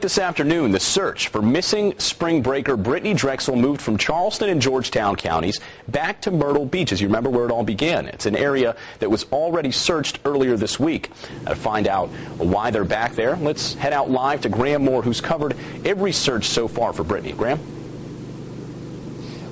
This afternoon, the search for missing spring breaker Brittanee Drexel moved from Charleston and Georgetown counties back to Myrtle Beach, as you remember where it all began. It's an area that was already searched earlier this week. To find out why they're back there, let's head out live to Graham Moore, who's covered every search so far for Brittanee. Graham?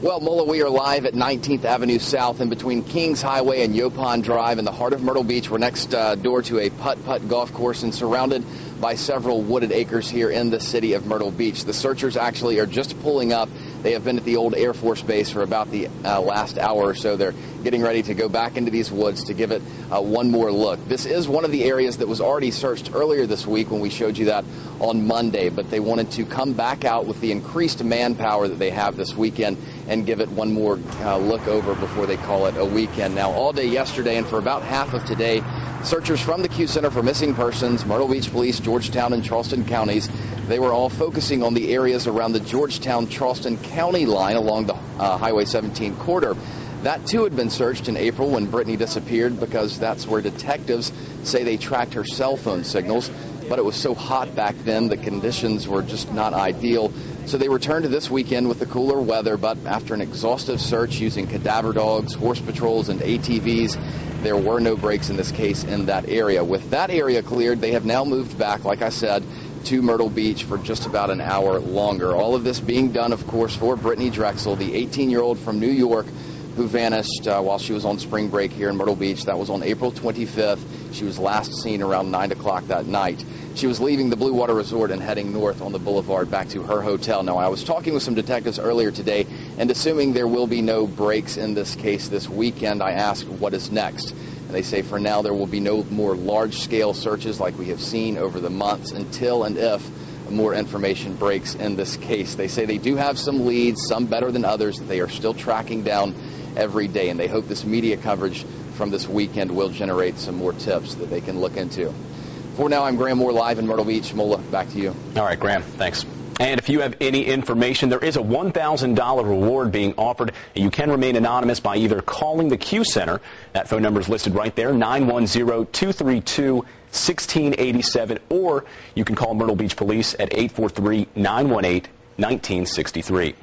Well, Mola, we are live at 19th Avenue South in between Kings Highway and Yopon Drive in the heart of Myrtle Beach. We're next door to a putt-putt golf course and surrounded by several wooded acres here in the city of Myrtle Beach. The searchers actually are just pulling up. They have been at the old Air Force Base for about the last hour or so. They're getting ready to go back into these woods to give it one more look. This is one of the areas that was already searched earlier this week when we showed you that on Monday, but they wanted to come back out with the increased manpower that they have this weekend and give it one more look over before they call it a weekend. Now, all day yesterday and for about half of today, searchers from the Q Center for Missing Persons, Myrtle Beach Police, Georgetown and Charleston counties, they were all focusing on the areas around the Georgetown-Charleston county line along the Highway 17 corridor. That, too, had been searched in April when Brittanee disappeared because that's where detectives say they tracked her cell phone signals. But it was so hot back then, the conditions were just not ideal. So they returned to this weekend with the cooler weather, but after an exhaustive search using cadaver dogs, horse patrols, and ATVs, there were no breaks in this case in that area. With that area cleared, they have now moved back, like I said, to Myrtle Beach for just about an hour longer. All of this being done, of course, for Brittanee Drexel, the 18-year-old from New York who vanished while she was on spring break here in Myrtle Beach. That was on April 25th. She was last seen around 9 o'clock that night. She was leaving the Blue Water Resort and heading north on the boulevard back to her hotel. Now, I was talking with some detectives earlier today, and assuming there will be no breaks in this case this weekend, I asked what is next. And they say for now there will be no more large-scale searches like we have seen over the months until and if more information breaks in this case. They say they do have some leads, some better than others, that they are still tracking down every day, and they hope this media coverage from this weekend will generate some more tips that they can look into. For now, I'm Graham Moore live in Myrtle Beach. Mola, back to you. All right, Graham, thanks. And if you have any information, there is a $1,000 reward being offered, and you can remain anonymous by either calling the Q Center. That phone number is listed right there, 910-232-1687, or you can call Myrtle Beach Police at 843-918-1963.